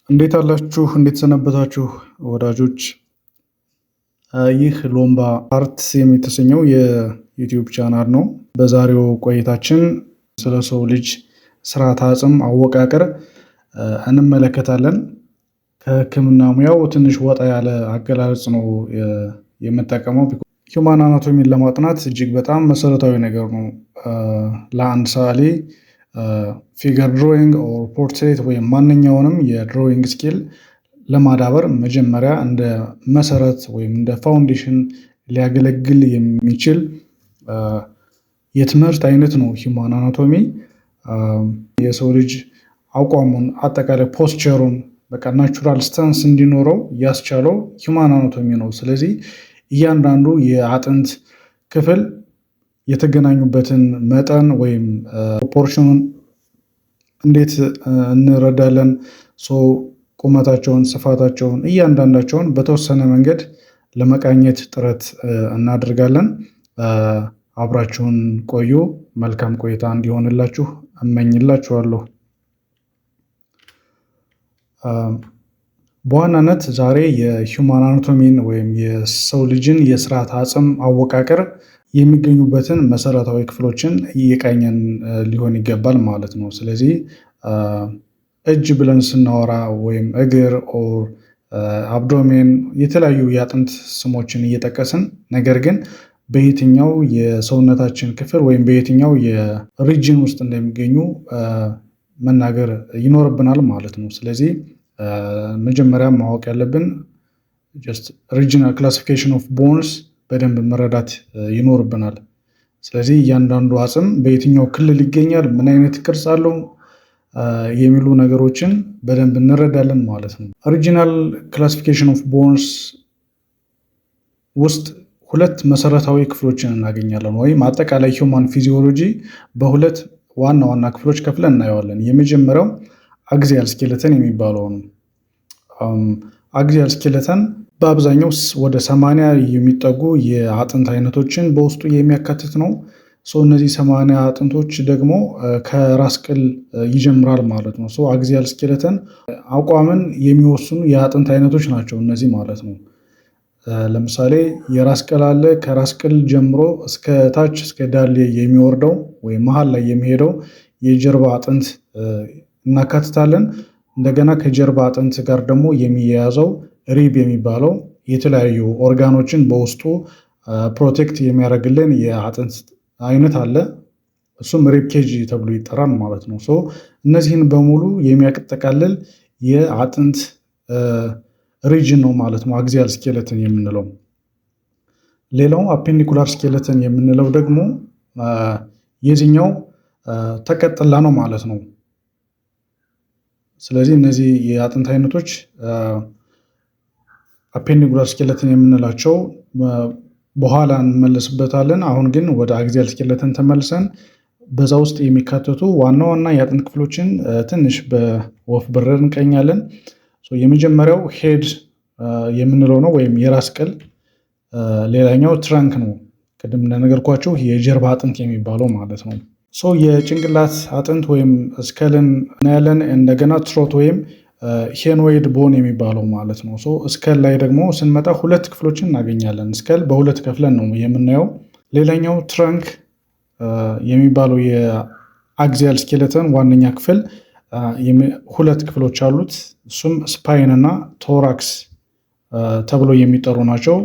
እንዴት አላችሁ? እንዴት ሰነበታችሁ ወዳጆች? ይህ ሎምባ አርትስ የተሰኘው የዩቲዩብ ቻናል ነው። በዛሬው ቆይታችን ስለ ሰው ልጅ ስርዓተ አጽም አወቃቀር እንመለከታለን። ከሕክምና ሙያው ትንሽ ወጣ ያለ አገላለጽ ነው የምጠቀመው። ሂውማን አናቶሚን ለማጥናት እጅግ በጣም መሰረታዊ ነገር ነው። ለአንድ ሰዓሊ ፊገር ድሮይንግ ኦር ፖርትሬት ወይም ማንኛውንም የድሮይንግ ስኪል ለማዳበር መጀመሪያ እንደ መሰረት ወይም እንደ ፋውንዴሽን ሊያገለግል የሚችል የትምህርት አይነት ነው ሂውማን አናቶሚ። የሰው ልጅ አቋሙን፣ አጠቃላይ ፖስቸሩን በቃ ናቹራል ስታንስ እንዲኖረው ያስቻለው ሂውማን አናቶሚ ነው። ስለዚህ እያንዳንዱ የአጥንት ክፍል የተገናኙበትን መጠን ወይም ፕሮፖርሽኑን እንዴት እንረዳለን? ቁመታቸውን፣ ስፋታቸውን፣ እያንዳንዳቸውን በተወሰነ መንገድ ለመቃኘት ጥረት እናደርጋለን። አብራችሁን ቆዩ። መልካም ቆይታ እንዲሆንላችሁ እመኝላችኋለሁ። በዋናነት ዛሬ የሂውማን አናቶሚን ወይም የሰው ልጅን የስርዓተ አጽም አወቃቀር የሚገኙበትን መሰረታዊ ክፍሎችን እየቃኘን ሊሆን ይገባል ማለት ነው። ስለዚህ እጅ ብለን ስናወራ ወይም እግር ኦር አብዶሜን የተለያዩ የአጥንት ስሞችን እየጠቀስን ነገር ግን በየትኛው የሰውነታችን ክፍል ወይም በየትኛው የሪጅን ውስጥ እንደሚገኙ መናገር ይኖርብናል ማለት ነው። ስለዚህ መጀመሪያ ማወቅ ያለብን ሪጂናል ክላሲፊኬሽን ኦፍ ቦንስ በደንብ መረዳት ይኖርብናል። ስለዚህ እያንዳንዱ አጽም በየትኛው ክልል ይገኛል፣ ምን አይነት ቅርጽ አለው የሚሉ ነገሮችን በደንብ እንረዳለን ማለት ነው። ሪጂናል ክላሲፊኬሽን ኦፍ ቦንስ ውስጥ ሁለት መሰረታዊ ክፍሎችን እናገኛለን፣ ወይም አጠቃላይ ሂውማን ፊዚዮሎጂ በሁለት ዋና ዋና ክፍሎች ከፍለን እናየዋለን። የመጀመሪያው አግዚያል ስኬለተን የሚባለው ነው። አግዚያል ስኬለተን በአብዛኛው ወደ 80 የሚጠጉ የአጥንት አይነቶችን በውስጡ የሚያካትት ነው። እነዚህ 80 አጥንቶች ደግሞ ከራስ ቅል ይጀምራል ማለት ነው። አግዚያል ስኬለተን አቋምን የሚወስኑ የአጥንት አይነቶች ናቸው እነዚህ ማለት ነው። ለምሳሌ የራስ ቅል አለ። ከራስ ቅል ጀምሮ እስከ ታች እስከ ዳሌ የሚወርደው ወይም መሀል ላይ የሚሄደው የጀርባ አጥንት እናካትታለን። እንደገና ከጀርባ አጥንት ጋር ደግሞ የሚያያዘው ሪብ የሚባለው የተለያዩ ኦርጋኖችን በውስጡ ፕሮቴክት የሚያደርግልን የአጥንት አይነት አለ። እሱም ሪብ ኬጅ ተብሎ ይጠራል ማለት ነው። እነዚህን በሙሉ የሚያጠቃልል የአጥንት ሪጅን ነው ማለት ነው አግዚያል ስኬለተን የምንለው። ሌላው አፔንዲኩላር ስኬለተን የምንለው ደግሞ የዚህኛው ተቀጥላ ነው ማለት ነው። ስለዚህ እነዚህ የአጥንት አይነቶች አፔንዲኩላር ስኬለተን የምንላቸው በኋላ እንመለስበታለን። አሁን ግን ወደ አግዚያል ስኬለተን ተመልሰን በዛ ውስጥ የሚካተቱ ዋና ዋና የአጥንት ክፍሎችን ትንሽ በወፍ በረር እንቃኛለን። የመጀመሪያው ሄድ የምንለው ነው ወይም የራስ ቅል። ሌላኛው ትራንክ ነው፣ ቅድም እንደነገርኳችሁ የጀርባ አጥንት የሚባለው ማለት ነው። የጭንቅላት አጥንት ወይም ስከልን እናያለን። እንደገና ትሮት ወይም ሄኖይድ ቦን የሚባለው ማለት ነው። ስከል ላይ ደግሞ ስንመጣ ሁለት ክፍሎችን እናገኛለን። ስከል በሁለት ከፍለን ነው የምናየው። ሌላኛው ትራንክ የሚባለው የአግዚያል ስኬለተን ዋነኛ ክፍል ሁለት ክፍሎች አሉት። እሱም ስፓይን እና ቶራክስ ተብሎ የሚጠሩ ናቸው።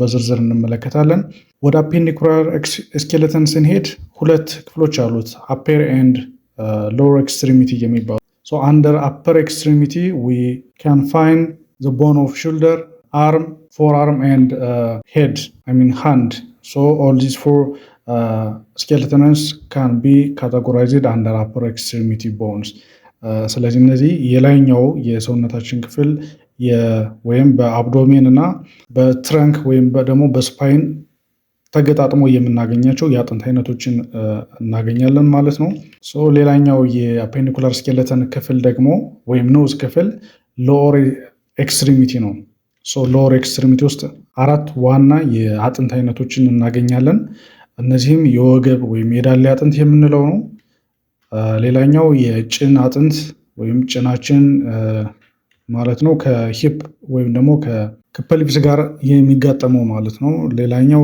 በዝርዝር እንመለከታለን። ወደ አፔንዲኩላር ስኬለተን ስንሄድ ሁለት ክፍሎች አሉት፣ አፔር ኤንድ ሎወር ኤክስትሪሚቲ የሚባሉ። አንደር አፐር ኤክስትሪሚቲ ዊ ካን ፋይንድ ዘ ቦን ኦፍ ሾልደር፣ አርም፣ ፎር አርም ኤንድ ሄድ ሃንድ። ኦል ዚስ ፎር ስኬለተንስ ካን ቢ ካቴጎራይዝድ አንደር አፐር ኤክስትሪሚቲ ቦንስ። ስለዚህ እነዚህ የላይኛው የሰውነታችን ክፍል ወይም በአብዶሜን እና በትረንክ ወይም ደግሞ በስፓይን ተገጣጥሞ የምናገኛቸው የአጥንት አይነቶችን እናገኛለን ማለት ነው። ሌላኛው የአፔንዲኩላር ስኬለተን ክፍል ደግሞ ወይም ኖዝ ክፍል ሎወር ኤክስትሪሚቲ ነው። ሎወር ኤክስትሪሚቲ ውስጥ አራት ዋና የአጥንት አይነቶችን እናገኛለን። እነዚህም የወገብ ወይም የዳሌ አጥንት የምንለው ነው። ሌላኛው የጭን አጥንት ወይም ጭናችን ማለት ነው። ከሂፕ ወይም ደግሞ ከፐልቪስ ጋር የሚጋጠመው ማለት ነው። ሌላኛው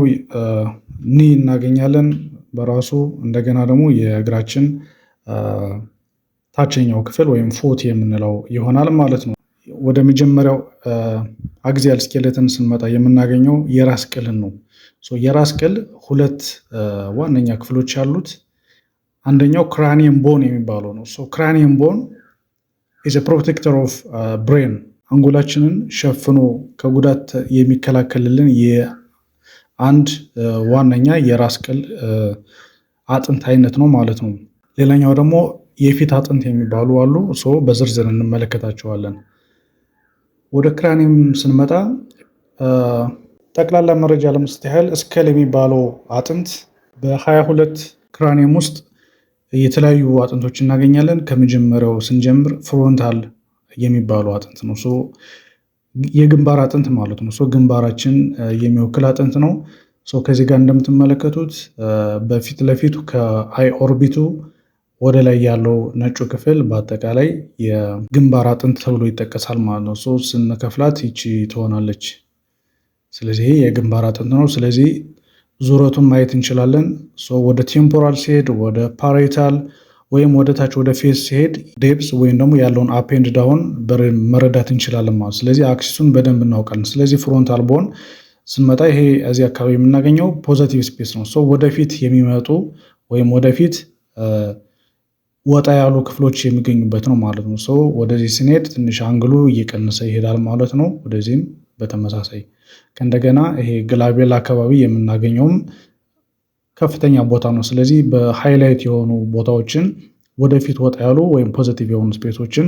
ኒ እናገኛለን በራሱ እንደገና ደግሞ የእግራችን ታችኛው ክፍል ወይም ፎት የምንለው ይሆናል ማለት ነው። ወደ መጀመሪያው አክሲያል ስኬሌተን ስንመጣ የምናገኘው የራስ ቅልን ነው። የራስ ቅል ሁለት ዋነኛ ክፍሎች ያሉት አንደኛው ክራኒየም ቦን የሚባለው ነው። ክራኒየም ቦን ኢዝ ፕሮቴክተር ኦፍ ብሬን አንጎላችንን ሸፍኖ ከጉዳት የሚከላከልልን የአንድ ዋነኛ የራስ ቅል አጥንት አይነት ነው ማለት ነው። ሌላኛው ደግሞ የፊት አጥንት የሚባሉ አሉ። በዝርዝር እንመለከታቸዋለን። ወደ ክራኒየም ስንመጣ ጠቅላላ መረጃ ለመስጠት ያህል ስኬል የሚባለው አጥንት በ22 ክራኒየም ውስጥ የተለያዩ አጥንቶች እናገኛለን። ከመጀመሪያው ስንጀምር ፍሮንታል የሚባለው አጥንት ነው። የግንባር አጥንት ማለት ነው። ግንባራችን የሚወክል አጥንት ነው። ከዚህ ጋር እንደምትመለከቱት በፊት ለፊቱ ከአይ ኦርቢቱ ወደ ላይ ያለው ነጩ ክፍል በአጠቃላይ የግንባር አጥንት ተብሎ ይጠቀሳል ማለት ነው። ስንከፍላት ይቺ ትሆናለች። ስለዚህ የግንባር አጥንት ነው። ስለዚህ ዙረቱን ማየት እንችላለን። ወደ ቴምፖራል ሲሄድ ወደ ፓሬታል ወይም ወደ ታች ወደ ፌስ ሲሄድ ዴፕስ ወይም ደግሞ ያለውን አፕ ኤንድ ዳውን መረዳት እንችላለን ማለት። ስለዚህ አክሲሱን በደንብ እናውቃለን። ስለዚህ ፍሮንታል ቦን ስንመጣ ይሄ እዚህ አካባቢ የምናገኘው ፖዘቲቭ ስፔስ ነው። ወደፊት የሚመጡ ወይም ወደፊት ወጣ ያሉ ክፍሎች የሚገኙበት ነው ማለት ነው። ወደዚህ ስንሄድ ትንሽ አንግሉ እየቀነሰ ይሄዳል ማለት ነው። ወደዚህም በተመሳሳይ ከእንደገና ይሄ ግላቤል አካባቢ የምናገኘውም ከፍተኛ ቦታ ነው። ስለዚህ በሃይላይት የሆኑ ቦታዎችን ወደፊት ወጣ ያሉ ወይም ፖዘቲቭ የሆኑ ስፔሶችን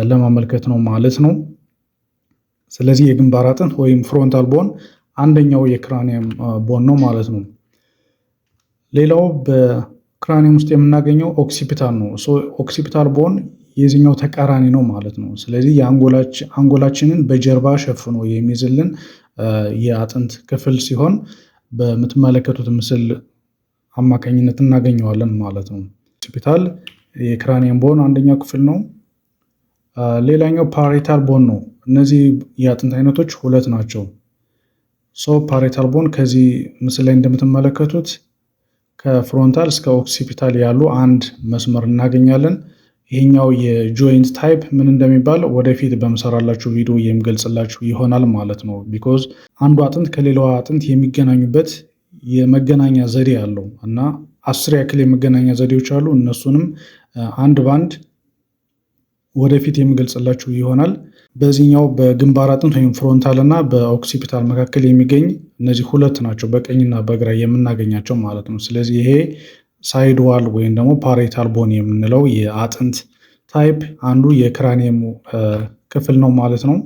ለማመልከት ነው ማለት ነው። ስለዚህ የግንባር አጥንት ወይም ፍሮንታል ቦን አንደኛው የክራኒየም ቦን ነው ማለት ነው። ሌላው በክራኒየም ውስጥ የምናገኘው ኦክሲፒታል ነው። ኦክሲፒታል ቦን የዚህኛው ተቃራኒ ነው ማለት ነው። ስለዚህ አንጎላችንን በጀርባ ሸፍኖ የሚይዝልን የአጥንት ክፍል ሲሆን በምትመለከቱት ምስል አማካኝነት እናገኘዋለን ማለት ነው። ኦክሲፒታል የክራኒየም ቦን አንደኛው ክፍል ነው። ሌላኛው ፓሬታል ቦን ነው። እነዚህ የአጥንት አይነቶች ሁለት ናቸው። ፓሬታል ቦን ከዚህ ምስል ላይ እንደምትመለከቱት ከፍሮንታል እስከ ኦክሲፒታል ያሉ አንድ መስመር እናገኛለን። ይሄኛው የጆይንት ታይፕ ምን እንደሚባል ወደፊት በምሰራላችሁ ቪዲዮ የሚገልጽላችሁ ይሆናል ማለት ነው። ቢኮዝ አንዱ አጥንት ከሌላው አጥንት የሚገናኙበት የመገናኛ ዘዴ አለው እና 10 ያክል የመገናኛ ዘዴዎች አሉ። እነሱንም አንድ ባንድ ወደፊት የሚገልጽላችሁ ይሆናል። በዚህኛው በግንባር አጥንት ወይም ፍሮንታል እና በኦክሲፒታል መካከል የሚገኝ እነዚህ ሁለት ናቸው፣ በቀኝና በግራ የምናገኛቸው ማለት ነው። ስለዚህ ይሄ ሳይድ ዋል ወይም ደግሞ ፓሬታል ቦን የምንለው የአጥንት ታይፕ አንዱ የክራኒየም ክፍል ነው ማለት ነው።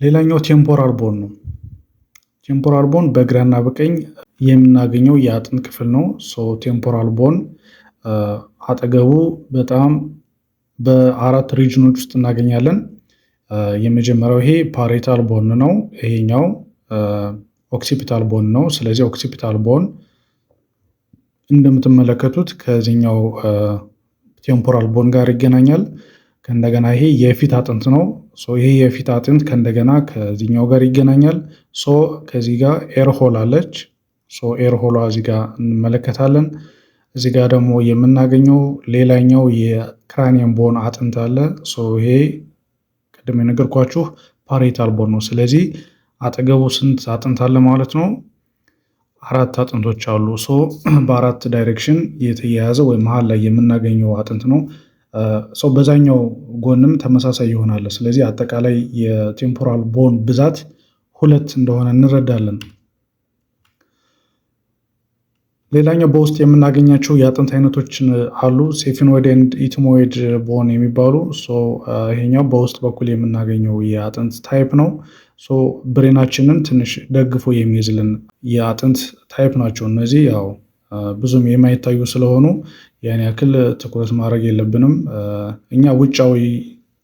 ሌላኛው ቴምፖራል ቦን ነው። ቴምፖራል ቦን በግራና በቀኝ የምናገኘው የአጥንት ክፍል ነው። ቴምፖራል ቦን አጠገቡ በጣም በአራት ሪጅኖች ውስጥ እናገኛለን። የመጀመሪያው ይሄ ፓሬታል ቦን ነው። ይሄኛው ኦክሲፒታል ቦን ነው። ስለዚህ ኦክሲፒታል ቦን እንደምትመለከቱት ከዚህኛው ቴምፖራል ቦን ጋር ይገናኛል። ከእንደገና ይሄ የፊት አጥንት ነው። ይሄ የፊት አጥንት ከእንደገና ከዚህኛው ጋር ይገናኛል። ከዚህ ጋር ኤርሆል አለች። ኤርሆሏ እዚህ ጋር እንመለከታለን። እዚህ ጋር ደግሞ የምናገኘው ሌላኛው የክራኒየም ቦን አጥንት አለ። ይሄ ቅድም የነገርኳችሁ ፓሬታል ቦን ነው። ስለዚህ አጠገቡ ስንት አጥንት አለ ማለት ነው? 4 አጥንቶች አሉ። በአራት ዳይሬክሽን የተያያዘ ወይም መሀል ላይ የምናገኘው አጥንት ነው። በዛኛው ጎንም ተመሳሳይ ይሆናል። ስለዚህ አጠቃላይ የቴምፖራል ቦን ብዛት 2 እንደሆነ እንረዳለን። ሌላኛው በውስጥ የምናገኛቸው የአጥንት አይነቶች አሉ። ሴፊኖይድ ኤንድ ኢትሞይድ ቦን የሚባሉ ይሄኛው በውስጥ በኩል የምናገኘው የአጥንት ታይፕ ነው። ብሬናችንን ትንሽ ደግፎ የሚይዝልን የአጥንት ታይፕ ናቸው። እነዚህ ያው ብዙም የማይታዩ ስለሆኑ ያን ያክል ትኩረት ማድረግ የለብንም። እኛ ውጫዊ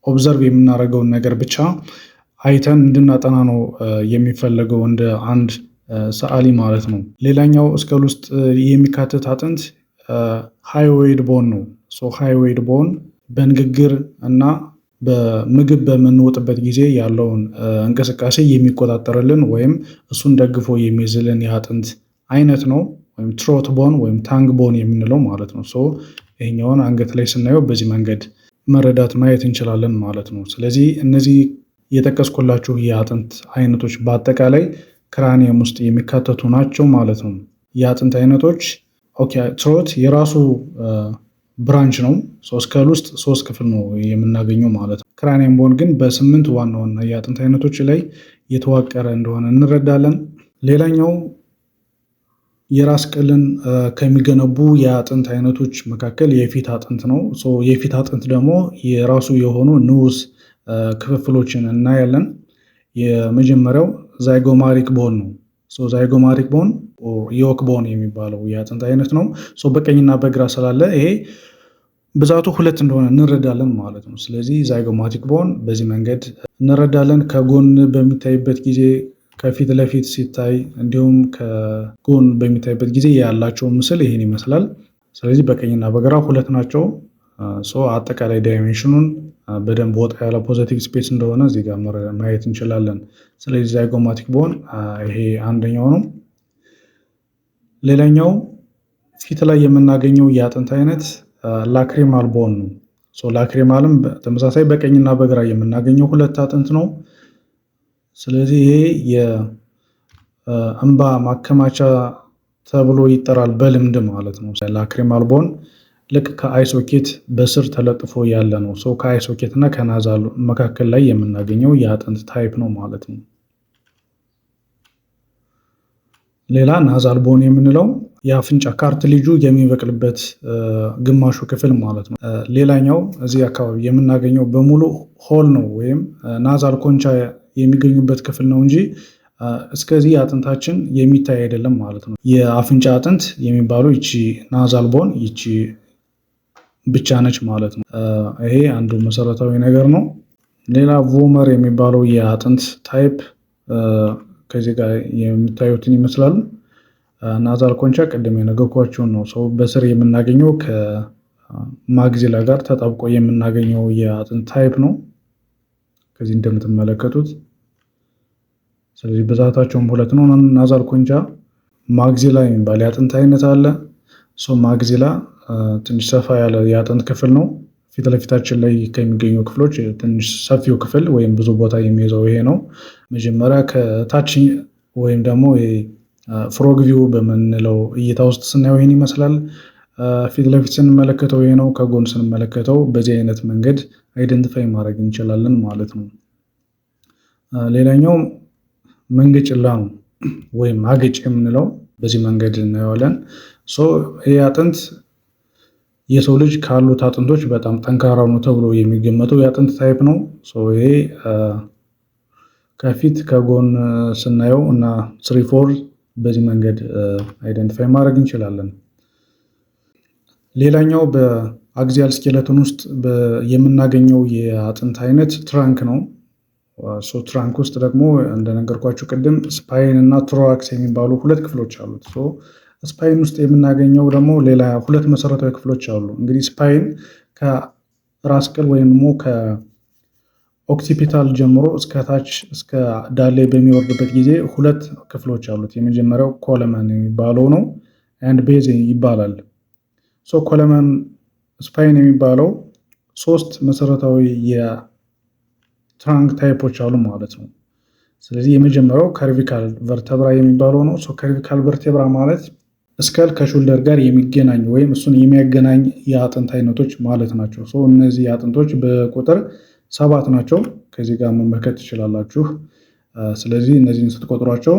ኦብዘርቭ የምናደርገውን ነገር ብቻ አይተን እንድናጠና ነው የሚፈለገው እንደ አንድ ሰዓሊ ማለት ነው። ሌላኛው እስከል ውስጥ የሚካተት አጥንት ሃይዌይድ ቦን ነው። ሃይዌይድ ቦን በንግግር እና በምግብ በምንወጥበት ጊዜ ያለውን እንቅስቃሴ የሚቆጣጠርልን ወይም እሱን ደግፎ የሚይዝልን የአጥንት አይነት ነው። ወይም ትሮት ቦን ወይም ታንግ ቦን የምንለው ማለት ነው። ይሄኛውን አንገት ላይ ስናየው በዚህ መንገድ መረዳት ማየት እንችላለን ማለት ነው። ስለዚህ እነዚህ የጠቀስኩላችሁ የአጥንት አይነቶች በአጠቃላይ ክራኒየም ውስጥ የሚካተቱ ናቸው ማለት ነው። የአጥንት አይነቶች ትሮት የራሱ ብራንች ነው። ስከል ውስጥ 3 ክፍል ነው የምናገኘው ማለት ነው። ክራኒየም ቦን ግን በ8 ዋና ዋና የአጥንት አይነቶች ላይ የተዋቀረ እንደሆነ እንረዳለን። ሌላኛው የራስ ቅልን ከሚገነቡ የአጥንት አይነቶች መካከል የፊት አጥንት ነው። የፊት አጥንት ደግሞ የራሱ የሆኑ ንዑስ ክፍፍሎችን እናያለን። የመጀመሪያው ዛይጎማሪክ ቦን ነው። ዛይጎማሪክ ቦን ዮክ ቦን የሚባለው የአጥንት አይነት ነው። በቀኝና በግራ ስላለ ይሄ ብዛቱ 2 እንደሆነ እንረዳለን ማለት ነው። ስለዚህ ዛይጎማቲክ ቦን በዚህ መንገድ እንረዳለን። ከጎን በሚታይበት ጊዜ፣ ከፊት ለፊት ሲታይ እንዲሁም ከጎን በሚታይበት ጊዜ ያላቸው ምስል ይህን ይመስላል። ስለዚህ በቀኝና በግራ 2 ናቸው። አጠቃላይ ዳይሜንሽኑን በደንብ ወጣ ያለ ፖዘቲቭ ስፔስ እንደሆነ እዚህ ጋር ማየት እንችላለን። ስለዚህ ዛይጎማቲክ ቦን ይሄ አንደኛው ነው። ሌላኛው ፊት ላይ የምናገኘው የአጥንት አይነት ላክሪማል ቦን ነው። ላክሪማልም ተመሳሳይ በቀኝና በግራ የምናገኘው 2 አጥንት ነው። ስለዚህ ይሄ የእንባ ማከማቻ ተብሎ ይጠራል በልምድ ማለት ነው። ላክሪማል ቦን ልክ ከአይሶኬት በስር ተለጥፎ ያለ ነው። ከአይሶኬት እና ከናዛል መካከል ላይ የምናገኘው የአጥንት ታይፕ ነው ማለት ነው። ሌላ ናዛል ቦን የምንለው የአፍንጫ ካርትሊጁ የሚበቅልበት ግማሹ ክፍል ማለት ነው። ሌላኛው እዚህ አካባቢ የምናገኘው በሙሉ ሆል ነው ወይም ናዛል ኮንቻ የሚገኙበት ክፍል ነው እንጂ እስከዚህ አጥንታችን የሚታይ አይደለም ማለት ነው። የአፍንጫ አጥንት የሚባለው ይቺ ናዛል ቦን ይቺ ብቻ ነች ማለት ነው። ይሄ አንዱ መሰረታዊ ነገር ነው። ሌላ ቮመር የሚባለው የአጥንት ታይፕ ከዚህ ጋር የሚታዩትን ይመስላሉ። ናዛል ኮንቻ ቅድም የነገርኳችሁን ነው። በስር የምናገኘው ከማግዚላ ጋር ተጣብቆ የምናገኘው የአጥንት ታይፕ ነው ከዚህ እንደምትመለከቱት። ስለዚህ ብዛታቸውም 2 ነው። ናዛል ኮንቻ ማግዚላ የሚባል የአጥንት አይነት አለ። ማግዚላ ትንሽ ሰፋ ያለ የአጥንት ክፍል ነው። ፊት ለፊታችን ላይ ከሚገኙ ክፍሎች ትንሽ ሰፊው ክፍል ወይም ብዙ ቦታ የሚይዘው ይሄ ነው። መጀመሪያ ከታች ወይም ደግሞ ፍሮግ ቪው በምንለው እይታ ውስጥ ስናየው ይህን ይመስላል። ፊት ለፊት ስንመለከተው ይሄ ነው። ከጎን ስንመለከተው በዚህ አይነት መንገድ አይደንቲፋይ ማድረግ እንችላለን ማለት ነው። ሌላኛው መንገጭላ ነው ወይም አገጭ የምንለው በዚህ መንገድ እናየዋለን። ይህ አጥንት የሰው ልጅ ካሉት አጥንቶች በጣም ጠንካራ ነው ተብሎ የሚገመተው የአጥንት ታይፕ ነው። ይሄ ከፊት ከጎን ስናየው እና 3/4 በዚህ መንገድ አይደንቲፋይ ማድረግ እንችላለን። ሌላኛው በአግዚያል ስኬለተን ውስጥ የምናገኘው የአጥንት አይነት ትራንክ ነው። ትራንክ ውስጥ ደግሞ እንደነገርኳችሁ ቅድም ስፓይን እና ቶራክስ የሚባሉ 2 ክፍሎች አሉት። ስፓይን ውስጥ የምናገኘው ደግሞ ሌላ 2 መሰረታዊ ክፍሎች አሉ። እንግዲህ ስፓይን ከራስ ቅል ወይም ደግሞ ከኦክሲፒታል ጀምሮ እስከ ታች እስከ ዳሌ በሚወርድበት ጊዜ 2 ክፍሎች አሉት። የመጀመሪያው ኮለመን የሚባለው ነው አንድ ቤዝ ይባላል። ኮለመን ስፓይን የሚባለው 3 መሰረታዊ የትራንክ ታይፖች አሉ ማለት ነው። ስለዚህ የመጀመሪያው ከርቪካል ቨርተብራ የሚባለው ነው። ከርቪካል ቨርቴብራ ማለት እስከል ከሾልደር ጋር የሚገናኝ ወይም እሱን የሚያገናኝ የአጥንት አይነቶች ማለት ናቸው። እነዚህ አጥንቶች በቁጥር 7 ናቸው። ከዚህ ጋር መመልከት ትችላላችሁ። ስለዚህ እነዚህን ስትቆጥሯቸው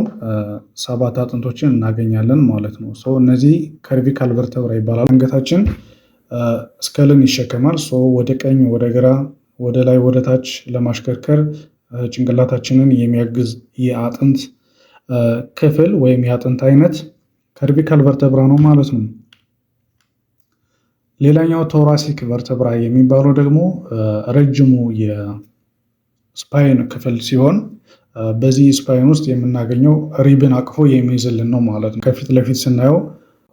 7 አጥንቶችን እናገኛለን ማለት ነው። እነዚህ ከርቪካል ቨርተብራ ይባላል። አንገታችን እስከልን ይሸከማል። ወደ ቀኝ፣ ወደ ግራ፣ ወደ ላይ፣ ወደ ታች ለማሽከርከር ጭንቅላታችንን የሚያግዝ የአጥንት ክፍል ወይም የአጥንት አይነት ከርቪካል ቨርተብራ ነው ማለት ነው። ሌላኛው ቶራሲክ ቨርተብራ የሚባለው ደግሞ ረጅሙ የስፓይን ክፍል ሲሆን በዚህ ስፓይን ውስጥ የምናገኘው ሪብን አቅፎ የሚይዝልን ነው ማለት ነው። ከፊት ለፊት ስናየው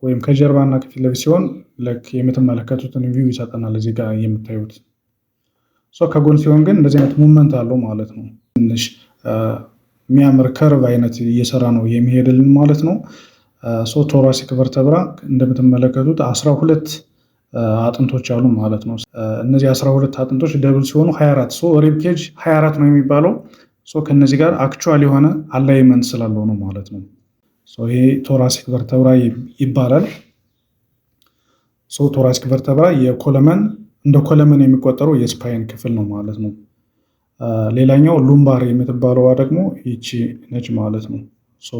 ወይም ከጀርባና ከፊት ለፊት ሲሆን ልክ የምትመለከቱትን ቪው ይሰጠናል እዚህ ጋር የምታዩት። ከጎን ሲሆን ግን እንደዚህ አይነት ሙቭመንት አለው ማለት ነው። ትንሽ የሚያምር ከርቭ አይነት እየሰራ ነው የሚሄድልን ማለት ነው። ቶራሲክ ቨርተብራ እንደምትመለከቱት 12 አጥንቶች አሉ ማለት ነው። እነዚህ 12 አጥንቶች ደብል ሲሆኑ 24 ሪብ ኬጅ 24 ነው የሚባለው። ከነዚህ ጋር አክቹዋል የሆነ አላይመንት ስላለው ነው ማለት ነው። ይሄ ቶራሲክ ቨርተብራ ይባላል። ቶራሲክ ቨርተብራ የኮለመን እንደ ኮለመን የሚቆጠረው የስፓይን ክፍል ነው ማለት ነው። ሌላኛው ሉምባር የምትባለዋ ደግሞ ይቺ ነች ማለት ነው።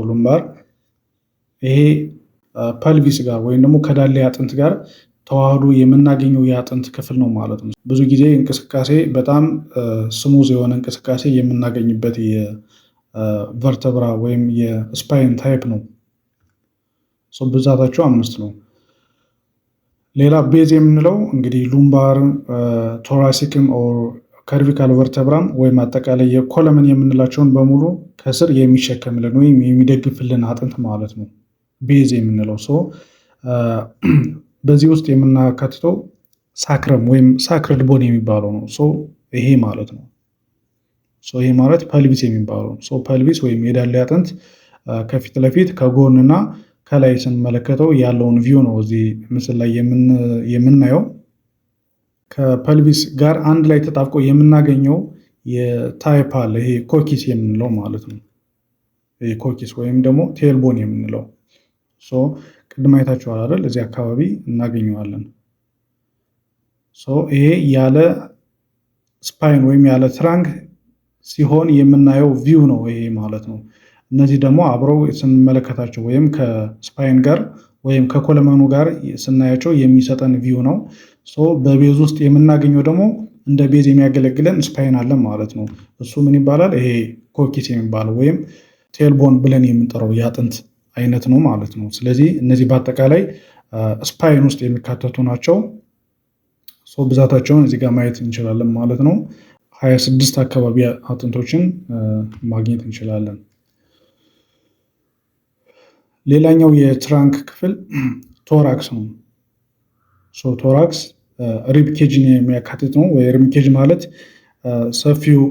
ሉምባር ይሄ ፐልቪስ ጋር ወይም ደግሞ ከዳሌ አጥንት ጋር ተዋህዶ የምናገኘው የአጥንት ክፍል ነው ማለት ነው። ብዙ ጊዜ እንቅስቃሴ በጣም ስሙዝ የሆነ እንቅስቃሴ የምናገኝበት የቨርተብራ ወይም የስፓይን ታይፕ ነው። ብዛታቸው 5 ነው። ሌላ ቤዝ የምንለው እንግዲህ ሉምባር፣ ቶራሲክም ኦር ከርቪካል ቨርተብራም ወይም አጠቃላይ የኮለመን የምንላቸውን በሙሉ ከስር የሚሸከምልን ወይም የሚደግፍልን አጥንት ማለት ነው ቤዝ የምንለው። በዚህ ውስጥ የምናካትተው ሳክረም ወይም ሳክረድ ቦን የሚባለው ነው። ይሄ ማለት ነው። ይሄ ማለት ፐልቪስ የሚባለው ነው። ፐልቪስ ወይም የዳሌ አጥንት ከፊት ለፊት ከጎንና ከላይ ስንመለከተው ያለውን ቪው ነው እዚህ ምስል ላይ የምናየው። ከፐልቪስ ጋር አንድ ላይ ተጣብቆ የምናገኘው የታይፕ አለ። ይሄ ኮኪስ የምንለው ማለት ነው። ይሄ ኮኪስ ወይም ደግሞ ቴልቦን የምንለው ቅድም አይታችኋል አይደል? እዚህ አካባቢ እናገኘዋለን። ይሄ ያለ ስፓይን ወይም ያለ ትራንክ ሲሆን የምናየው ቪው ነው ይሄ ማለት ነው። እነዚህ ደግሞ አብረው ስንመለከታቸው ወይም ከስፓይን ጋር ወይም ከኮለመኑ ጋር ስናያቸው የሚሰጠን ቪው ነው። በቤዝ ውስጥ የምናገኘው ደግሞ እንደ ቤዝ የሚያገለግለን ስፓይን አለ ማለት ነው። እሱ ምን ይባላል? ይሄ ኮኪስ የሚባለው ወይም ቴልቦን ብለን የምንጠራው የአጥንት አይነት ነው ማለት ነው። ስለዚህ እነዚህ በአጠቃላይ ስፓይን ውስጥ የሚካተቱ ናቸው። ብዛታቸውን እዚህ ጋር ማየት እንችላለን ማለት ነው። 26 አካባቢ አጥንቶችን ማግኘት እንችላለን። ሌላኛው የትራንክ ክፍል ቶራክስ ነው። ቶራክስ ሪብ ኬጅን የሚያካትት ነው። ወይ ሪብ ኬጅ ማለት ሰፊው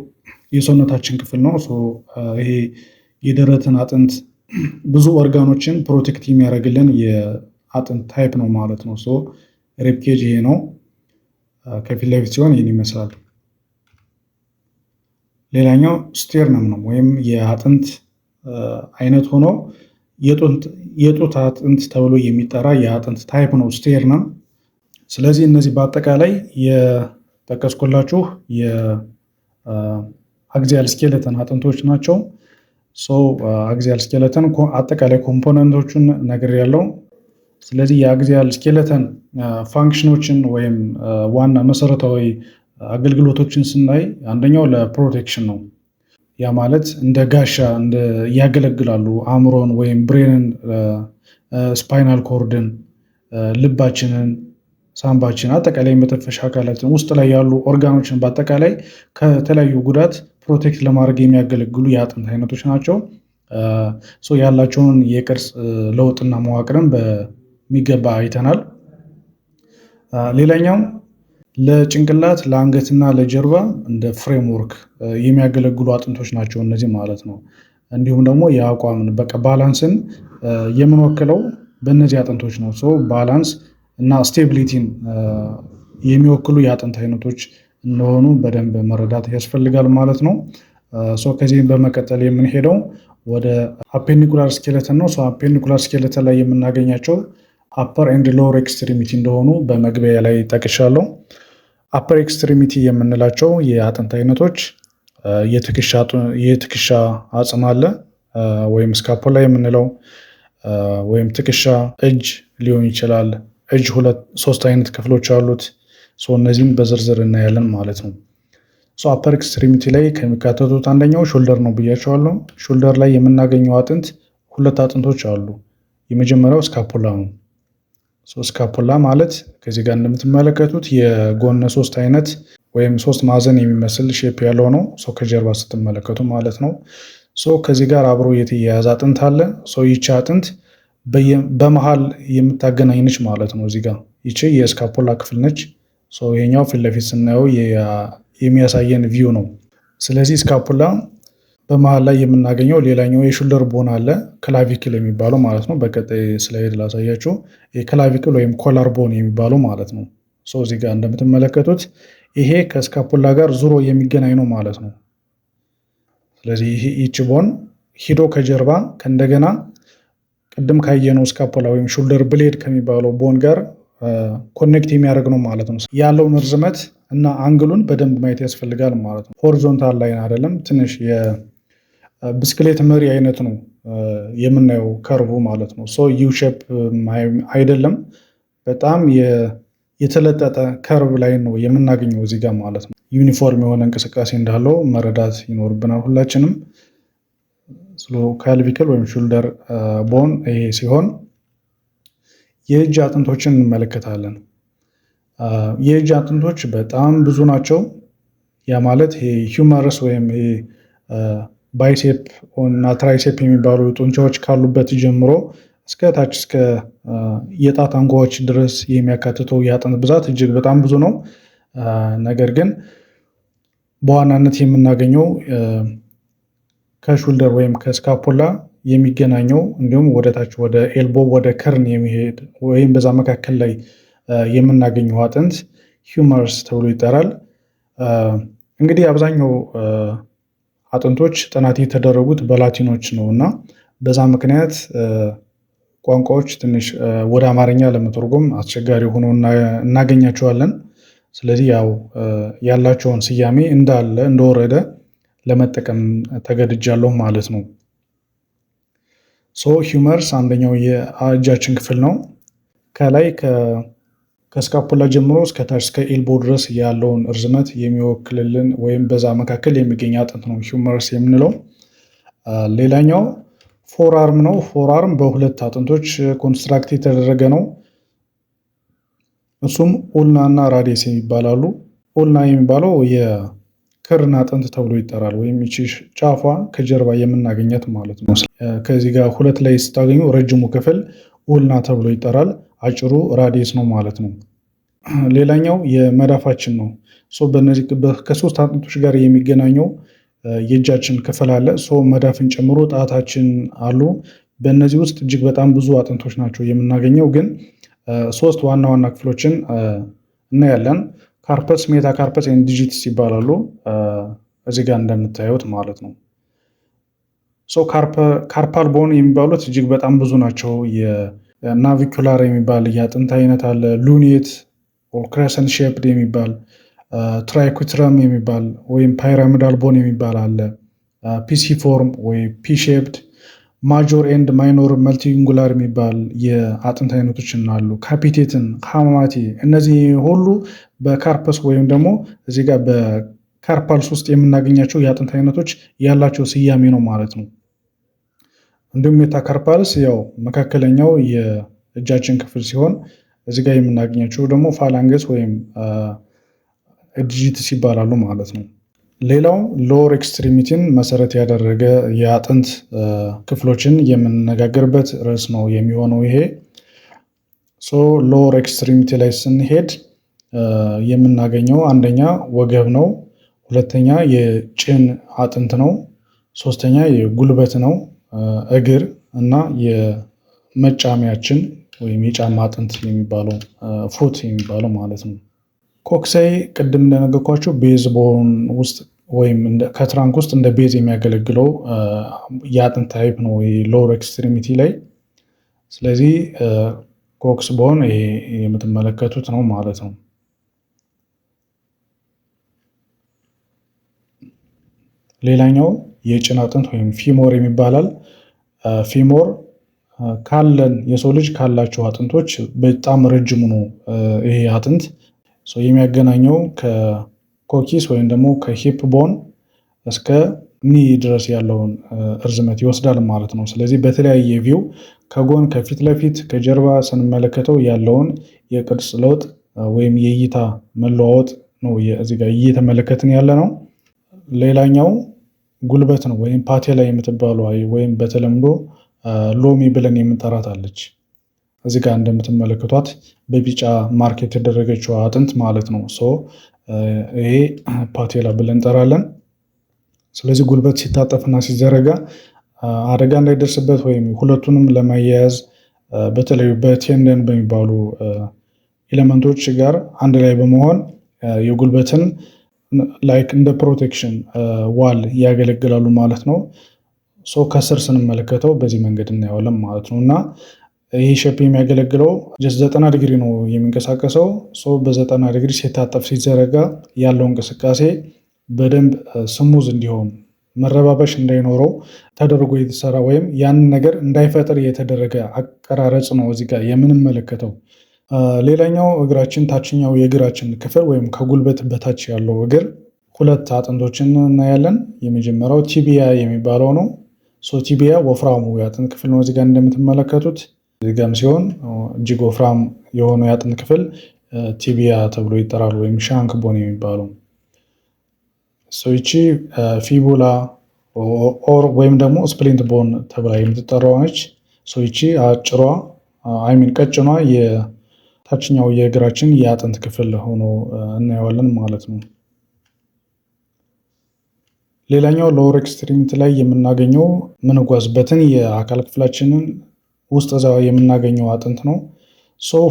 የሰውነታችን ክፍል ነው። ይሄ የደረትን አጥንት ብዙ ኦርጋኖችን ፕሮቴክት የሚያደርግልን የአጥንት ታይፕ ነው ማለት ነው። ሪብ ኬጅ ይሄ ነው። ከፊት ለፊት ሲሆን ይህን ይመስላል። ሌላኛው ስቴርነም ነው ወይም የአጥንት አይነት ሆኖ የጡት አጥንት ተብሎ የሚጠራ የአጥንት ታይፕ ነው ስቴርነም። ስለዚህ እነዚህ በአጠቃላይ የጠቀስኩላችሁ የአግዚያል ስኬለተን አጥንቶች ናቸው። አግዚያል ስኬለተን አጠቃላይ ኮምፖነንቶቹን ነግሬያለሁ። ስለዚህ የአግዚያል ስኬለተን ፋንክሽኖችን ወይም ዋና መሰረታዊ አገልግሎቶችን ስናይ አንደኛው ለፕሮቴክሽን ነው። ያ ማለት እንደ ጋሻ ያገለግላሉ። አእምሮን ወይም ብሬንን፣ ስፓይናል ኮርድን፣ ልባችንን፣ ሳምባችን፣ አጠቃላይ የመተንፈሻ አካላትን ውስጥ ላይ ያሉ ኦርጋኖችን በአጠቃላይ ከተለያዩ ጉዳት ፕሮቴክት ለማድረግ የሚያገለግሉ የአጥንት አይነቶች ናቸው። ያላቸውን የቅርጽ ለውጥና መዋቅርን በሚገባ አይተናል። ሌላኛው ለጭንቅላት ለአንገትና ለጀርባ እንደ ፍሬምወርክ የሚያገለግሉ አጥንቶች ናቸው እነዚህ ማለት ነው። እንዲሁም ደግሞ የአቋምን ባላንስን የምንወክለው በእነዚህ አጥንቶች ነው። ባላንስ እና ስቴቢሊቲን የሚወክሉ የአጥንት አይነቶች እንደሆኑ በደንብ መረዳት ያስፈልጋል ማለት ነው። ከዚህም በመቀጠል የምንሄደው ወደ አፔንዲኩላር ስኬለተን ነው። አፔንዲኩላር ስኬለተን ላይ የምናገኛቸው አፐር ኤንድ ሎወር ኤክስትሪሚቲ እንደሆኑ በመግቢያ ላይ ጠቅሻለሁ። አፐር ኤክስትሪሚቲ የምንላቸው የአጥንት አይነቶች የትከሻ አጽም አለ ወይም ስካፖላ የምንለው ወይም ትከሻ፣ እጅ ሊሆን ይችላል። እጅ 3 አይነት ክፍሎች አሉት። እነዚህም በዝርዝር እናያለን ማለት ነው። አፐር ኤክስትሪሚቲ ላይ ከሚካተቱት አንደኛው ሾልደር ነው ብያቸዋለሁ። ሾልደር ላይ የምናገኘው አጥንት 2 አጥንቶች አሉ። የመጀመሪያው ስካፖላ ነው። ስካፖላ ማለት ከዚህ ጋር እንደምትመለከቱት የጎን 3 አይነት ወይም 3 ማዕዘን የሚመስል ሼፕ ያለው ነው። ከጀርባ ስትመለከቱ ማለት ነው። ከዚህ ጋር አብሮ የተያያዘ አጥንት አለ። ይቺ አጥንት በመሃል የምታገናኝ ነች ማለት ነው። እዚህ ጋር ይቺ የስካፖላ ክፍል ነች። ይሄኛው ፊት ለፊት ስናየው የሚያሳየን ቪው ነው። ስለዚህ ስካፖላ በመሃል ላይ የምናገኘው ሌላኛው የሹልደር ቦን አለ፣ ክላቪክል የሚባለው ማለት ነው። በቀጣይ ስላይድ ላሳያችሁ። የክላቪክል ወይም ኮላር ቦን የሚባለው ማለት ነው። እዚህ ጋር እንደምትመለከቱት ይሄ ከስካፖላ ጋር ዙሮ የሚገናኝ ነው ማለት ነው። ስለዚህ ይቺ ቦን ሂዶ ከጀርባ ከእንደገና ቅድም ካየነው ስካፖላ ወይም ሹልደር ብሌድ ከሚባለው ቦን ጋር ኮኔክት የሚያደርግ ነው ማለት ነው። ያለውን ርዝመት እና አንግሉን በደንብ ማየት ያስፈልጋል ማለት ነው። ሆሪዞንታል ላይን አይደለም፣ ትንሽ የብስክሌት መሪ አይነት ነው የምናየው ከርቡ ማለት ነው። ዩ ሼፕ አይደለም፣ በጣም የተለጠጠ ከርብ ላይን ነው የምናገኘው እዚህ ጋር ማለት ነው። ዩኒፎርም የሆነ እንቅስቃሴ እንዳለው መረዳት ይኖርብናል ሁላችንም። ክላቪክል ወይም ሹልደር ቦን ይሄ ሲሆን የእጅ አጥንቶችን እንመለከታለን። የእጅ አጥንቶች በጣም ብዙ ናቸው። ያ ማለት ይሄ ሂውመረስ ወይም ባይሴፕ እና ትራይሴፕ የሚባሉ ጡንቻዎች ካሉበት ጀምሮ እስከ ታች እስከ የጣት አንጓዎች ድረስ የሚያካትተው የአጥንት ብዛት እጅግ በጣም ብዙ ነው። ነገር ግን በዋናነት የምናገኘው ከሹልደር ወይም ከስካፖላ የሚገናኘው እንዲሁም ወደ ታች ወደ ኤልቦ ወደ ከርን የሚሄድ ወይም በዛ መካከል ላይ የምናገኘው አጥንት ሂውመረስ ተብሎ ይጠራል። እንግዲህ አብዛኛው አጥንቶች ጥናት የተደረጉት በላቲኖች ነው እና በዛ ምክንያት ቋንቋዎች ትንሽ ወደ አማርኛ ለመተርጎም አስቸጋሪ ሆኖ እናገኛቸዋለን። ስለዚህ ያው ያላቸውን ስያሜ እንዳለ እንደወረደ ለመጠቀም ተገድጃለሁ ማለት ነው። ሂውመረስ አንደኛው የእጃችን ክፍል ነው። ከላይ ከስካፖላ ጀምሮ እስከታች እስከ ኤልቦ ድረስ ያለውን እርዝመት የሚወክልልን ወይም በዛ መካከል የሚገኝ አጥንት ነው ሂውመረስ የምንለው። ሌላኛው ፎርአርም ነው። ፎርአርም በሁለት አጥንቶች ኮንስትራክት የተደረገ ነው። እሱም ኡልና እና ራዲየስ የሚባላሉ። ኡልና የሚባለው የክርን አጥንት ተብሎ ይጠራል፣ ወይም ይቺ ጫፏ ከጀርባ የምናገኘት ማለት ነው። ከዚህ ጋር ሁለት ላይ ስታገኙ ረጅሙ ክፍል ኡልና ተብሎ ይጠራል፣ አጭሩ ራዲየስ ነው ማለት ነው። ሌላኛው የመዳፋችን ነው። በነዚህ ከሶስት አጥንቶች ጋር የሚገናኘው የእጃችን ክፍል አለ። መዳፍን ጨምሮ ጣታችን አሉ። በእነዚህ ውስጥ እጅግ በጣም ብዙ አጥንቶች ናቸው የምናገኘው፣ ግን ሶስት ዋና ዋና ክፍሎችን እናያለን። ካርፐስ፣ ሜታካርፐስ፣ ዲጂትስ ይባላሉ እዚህ ጋር እንደምታዩት ማለት ነው። ካርፓል ቦን የሚባሉት እጅግ በጣም ብዙ ናቸው። ናቪኩላር የሚባል የአጥንት አይነት አለ። ሉኔት ክሬሰንት ሼፕድ የሚባል፣ ትራይኩትረም የሚባል ወይም ፓይራሚዳል ቦን የሚባል አለ። ፒሲፎርም ወይ ፒ ሼፕድ፣ ማጆር ኤንድ ማይኖር መልቲንጉላር የሚባል የአጥንት አይነቶች አሉ። ካፒቴትን፣ ሃማቲ፣ እነዚህ ሁሉ በካርፐስ ወይም ደግሞ እዚህ ጋር በካርፓልስ ውስጥ የምናገኛቸው የአጥንት አይነቶች ያላቸው ስያሜ ነው ማለት ነው። እንዲሁም ሜታካርፓልስ ያው መካከለኛው የእጃችን ክፍል ሲሆን እዚህ ጋር የምናገኛቸው ደግሞ ፋላንገስ ወይም ዲጂትስ ይባላሉ ማለት ነው። ሌላው ሎወር ኤክስትሪሚቲን መሰረት ያደረገ የአጥንት ክፍሎችን የምንነጋገርበት ርዕስ ነው የሚሆነው ይሄ። ሎወር ኤክስትሪሚቲ ላይ ስንሄድ የምናገኘው አንደኛ ወገብ ነው፣ ሁለተኛ የጭን አጥንት ነው፣ ሶስተኛ የጉልበት ነው፣ እግር እና የመጫሚያችን ወይም የጫማ አጥንት የሚባለው ፉት የሚባለው ማለት ነው። ኮክሳይ ቅድም እንደነገርኳቸው ቤዝ ቦን ውስጥ ወይም ከትራንክ ውስጥ እንደ ቤዝ የሚያገለግለው የአጥንት ታይፕ ነው ሎወር ኤክስትሪሚቲ ላይ። ስለዚህ ኮክስ ቦን ይሄ የምትመለከቱት ነው ማለት ነው። ሌላኛው የጭን አጥንት ወይም ፊሞር የሚባላል። ፊሞር ካለን የሰው ልጅ ካላቸው አጥንቶች በጣም ረጅሙ ነው ይሄ አጥንት። የሚያገናኘው ከኮኪስ ወይም ደግሞ ከሂፕ ቦን እስከ ኒ ድረስ ያለውን እርዝመት ይወስዳል ማለት ነው። ስለዚህ በተለያየ ቪው ከጎን፣ ከፊት ለፊት፣ ከጀርባ ስንመለከተው ያለውን የቅርጽ ለውጥ ወይም የእይታ መለዋወጥ ነው እዚህ ጋር እየተመለከትን ያለ ነው። ሌላኛው ጉልበት ነው ወይም ፓቴላ የምትባለው ወይም በተለምዶ ሎሚ ብለን የምንጠራት አለች። እዚህ ጋር እንደምትመለከቷት በቢጫ ማርክ የተደረገችው አጥንት ማለት ነው። ይሄ ፓቴላ ብለን እንጠራለን። ስለዚህ ጉልበት ሲታጠፍና ሲዘረጋ አደጋ እንዳይደርስበት ወይም ሁለቱንም ለማያያዝ በተለይ በቴንደን በሚባሉ ኤሌመንቶች ጋር አንድ ላይ በመሆን የጉልበትን ላይክ እንደ ፕሮቴክሽን ዋል ያገለግላሉ ማለት ነው። ከስር ስንመለከተው በዚህ መንገድ እናየዋለን ማለት ነው። እና ይህ ሼፕ የሚያገለግለው 90 ዲግሪ ነው የሚንቀሳቀሰው። በ90 ዲግሪ ሲታጠፍ ሲዘረጋ ያለው እንቅስቃሴ በደንብ ስሙዝ እንዲሆን መረባበሽ እንዳይኖረው ተደርጎ የተሰራ ወይም ያንን ነገር እንዳይፈጥር የተደረገ አቀራረጽ ነው እዚህ ጋር የምንመለከተው። ሌላኛው እግራችን ታችኛው የእግራችን ክፍል ወይም ከጉልበት በታች ያለው እግር ሁለት አጥንቶችን እናያለን። የመጀመሪያው ቲቢያ የሚባለው ነው። ቲቢያ ወፍራሙ የአጥንት ክፍል ነው እዚጋ እንደምትመለከቱት። እዚጋም ሲሆን እጅግ ወፍራም የሆነው የአጥንት ክፍል ቲቢያ ተብሎ ይጠራል፣ ወይም ሻንክ ቦን የሚባለው። ይቺ ፊቡላ ኦር ወይም ደግሞ ስፕሊንት ቦን ተብላ የምትጠራው ነች። ይቺ አጭሯ ቀጭኗ የታችኛው የእግራችን የአጥንት ክፍል ሆኖ እናየዋለን ማለት ነው። ሌላኛው ሎወር ኤክስትሪሚቲ ላይ የምናገኘው ምንጓዝበትን የአካል ክፍላችንን ውስጥ እዛ የምናገኘው አጥንት ነው።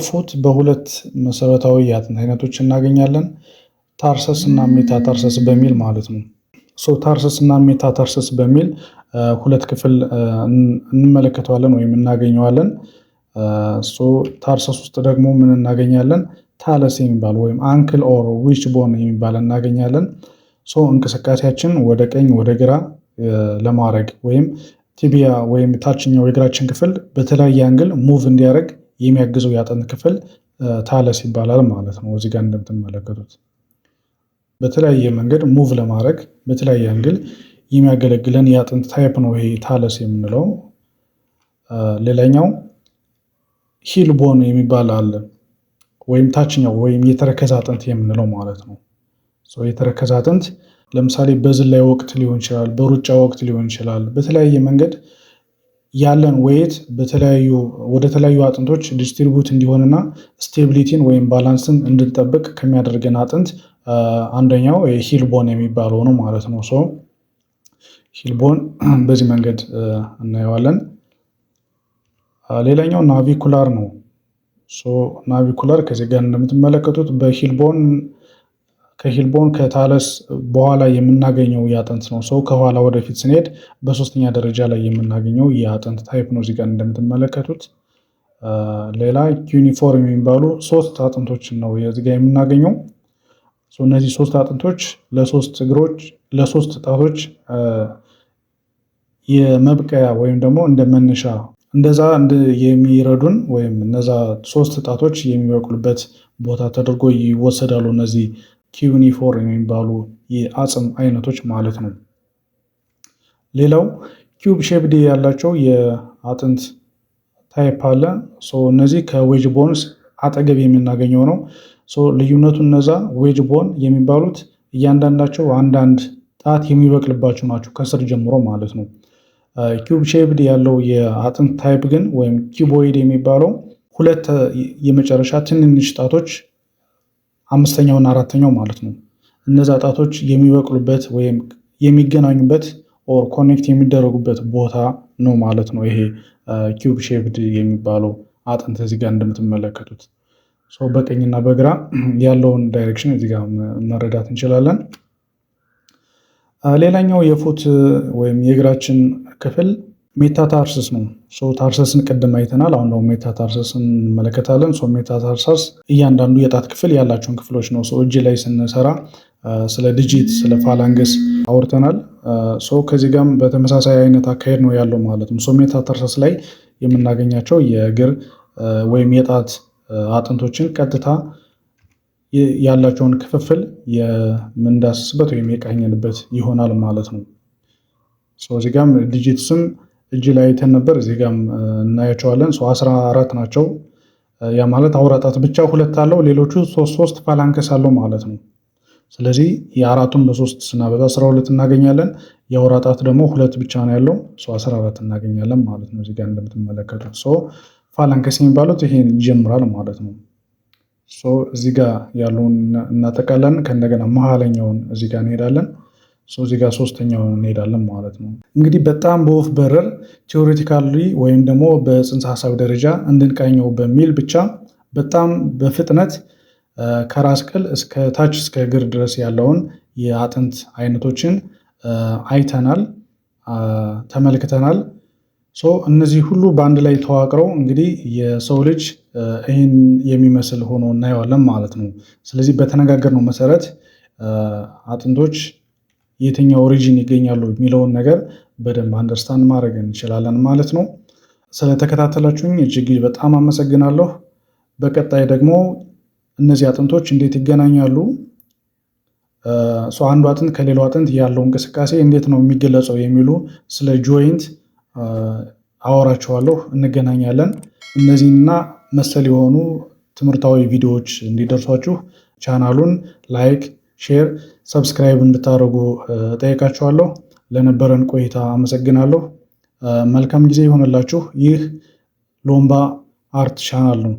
ፉት በሁለት መሰረታዊ የአጥንት አይነቶች እናገኛለን። ታርሰስ እና ሜታታርሰስ በሚል ማለት ነው። ታርሰስ እና ሜታታርሰስ በሚል ሁለት ክፍል እንመለከተዋለን ወይም እናገኘዋለን። ታርሰስ ውስጥ ደግሞ ምን እናገኛለን? ታለስ የሚባል ወይም አንክል ኦር ዊች ቦን የሚባል እናገኛለን። እንቅስቃሴያችን ወደ ቀኝ ወደ ግራ ለማድረግ ወይም ቲቢያ ወይም ታችኛው የእግራችን ክፍል በተለያየ አንግል ሙቭ እንዲያደርግ የሚያግዘው የአጥንት ክፍል ታለስ ይባላል ማለት ነው። እዚህ ጋር እንደምትመለከቱት በተለያየ መንገድ ሙቭ ለማድረግ በተለያየ አንግል የሚያገለግለን የአጥንት ታይፕ ነው ይሄ ታለስ የምንለው። ሌላኛው ሂል ቦን የሚባል አለ፣ ወይም ታችኛው ወይም የተረከዝ አጥንት የምንለው ማለት ነው። የተረከዝ አጥንት ለምሳሌ በዝላይ ወቅት ሊሆን ይችላል፣ በሩጫ ወቅት ሊሆን ይችላል። በተለያየ መንገድ ያለን ዌይት ወደ ተለያዩ አጥንቶች ዲስትሪቡት እንዲሆንና ስቴቢሊቲን ወይም ባላንስን እንድንጠብቅ ከሚያደርገን አጥንት አንደኛው ሂል ቦን የሚባለው ነው ማለት ነው። ሂል ቦን በዚህ መንገድ እናየዋለን። ሌላኛው ናቪኩላር ነው። ናቪኩላር ከዚህ ጋር እንደምትመለከቱት ከሂል ቦን ከታለስ በኋላ የምናገኘው የአጥንት ነው። ከኋላ ወደፊት ስንሄድ በሶስተኛ ደረጃ ላይ የምናገኘው የአጥንት ታይፕ ነው እዚህ ጋር እንደምትመለከቱት። ሌላ ዩኒፎርም የሚባሉ 3 አጥንቶችን ነው እዚህ ጋር የምናገኘው። እነዚህ 3 አጥንቶች ለ3 እግሮች ለ3 ጣቶች የመብቀያ ወይም ደግሞ እንደ መነሻ እንደዛ የሚረዱን ወይም እነዛ 3 ጣቶች የሚበቅሉበት ቦታ ተደርጎ ይወሰዳሉ። እነዚህ ኪዩኒፎርም የሚባሉ የአጽም አይነቶች ማለት ነው። ሌላው ኪዩብ ሼፕድ ያላቸው የአጥንት ታይፕ አለ። እነዚህ ከዌጅ ቦንስ አጠገብ የምናገኘው ነው። ልዩነቱ እነዛ ዌጅ ቦን የሚባሉት እያንዳንዳቸው አንዳንድ ጣት የሚበቅልባቸው ናቸው ከስር ጀምሮ ማለት ነው። ኪዩብ ሼፕድ ያለው የአጥንት ታይፕ ግን ወይም ኪቦይድ የሚባለው 2 የመጨረሻ ትንንሽ ጣቶች 5ኛውና 4ኛው ማለት ነው። እነዛ ጣቶች የሚበቅሉበት ወይም የሚገናኙበት ኦር ኮኔክት የሚደረጉበት ቦታ ነው ማለት ነው። ይሄ ኪዩብ ሼፕድ የሚባለው አጥንት እዚህ ጋር እንደምትመለከቱት በቀኝና በግራ ያለውን ዳይሬክሽን እዚህ ጋር መረዳት እንችላለን። ሌላኛው የፉት ወይም የእግራችን ክፍል ሜታታርሰስ ነው። ታርሰስን ቅድም አይተናል። አሁን ደግሞ ሜታታርሰስን እንመለከታለን። ሜታታርሰስ እያንዳንዱ የጣት ክፍል ያላቸውን ክፍሎች ነው። እጅ ላይ ስንሰራ ስለ ዲጂት ስለ ፋላንገስ አውርተናል። ከዚህ ጋርም በተመሳሳይ አይነት አካሄድ ነው ያለው ማለት ነው። ሜታታርሰስ ላይ የምናገኛቸው የእግር ወይም የጣት አጥንቶችን ቀጥታ ያላቸውን ክፍፍል የምንዳስስበት ወይም የቃኘንበት ይሆናል ማለት ነው። እዚህ ጋም ዲጂትስም እጅ ላይ አይተን ነበር፣ እዚህ ጋም እናያቸዋለን። 14 ናቸው። ያ ማለት አውራ ጣት ብቻ 2 አለው፣ ሌሎቹ 3 ፋላንከስ አለው ማለት ነው። ስለዚህ የአራቱን በ3 ስናበዛ 12 እናገኛለን። የአውራ ጣት ደግሞ 2 ብቻ ነው ያለው 14 እናገኛለን ማለት ነው። እዚህ ጋር እንደምትመለከቱት ፋላንከስ የሚባሉት ይሄን ይጀምራል ማለት ነው። እዚህ ጋር ያለውን እናጠቃለን። ከእንደገና መሀለኛውን እዚህ ጋር እንሄዳለን። እዚህ ጋር ሶስተኛውን እንሄዳለን ማለት ነው። እንግዲህ በጣም በወፍ በረር ቴዎሬቲካሊ ወይም ደግሞ በጽንሰ ሀሳብ ደረጃ እንድንቃኘው በሚል ብቻ በጣም በፍጥነት ከራስ ቅል እስከ ታች እስከ እግር ድረስ ያለውን የአጥንት አይነቶችን አይተናል፣ ተመልክተናል። እነዚህ ሁሉ በአንድ ላይ ተዋቅረው እንግዲህ የሰው ልጅ ይህን የሚመስል ሆኖ እናየዋለን ማለት ነው። ስለዚህ በተነጋገርነው መሰረት አጥንቶች የትኛው ኦሪጂን ይገኛሉ የሚለውን ነገር በደንብ አንደርስታንድ ማድረግ እንችላለን ማለት ነው። ስለተከታተላችሁኝ እጅግ በጣም አመሰግናለሁ። በቀጣይ ደግሞ እነዚህ አጥንቶች እንዴት ይገናኛሉ፣ አንዱ አጥንት ከሌላው አጥንት ያለው እንቅስቃሴ እንዴት ነው የሚገለጸው የሚሉ ስለ ጆይንት አወራችኋለሁ። እንገናኛለን። እነዚህና መሰል የሆኑ ትምህርታዊ ቪዲዮዎች እንዲደርሷችሁ ቻናሉን ላይክ፣ ሼር፣ ሰብስክራይብ እንድታደርጉ ጠይቃችኋለሁ። ለነበረን ቆይታ አመሰግናለሁ። መልካም ጊዜ ይሆንላችሁ። ይህ ሎምባ አርት ቻናል ነው።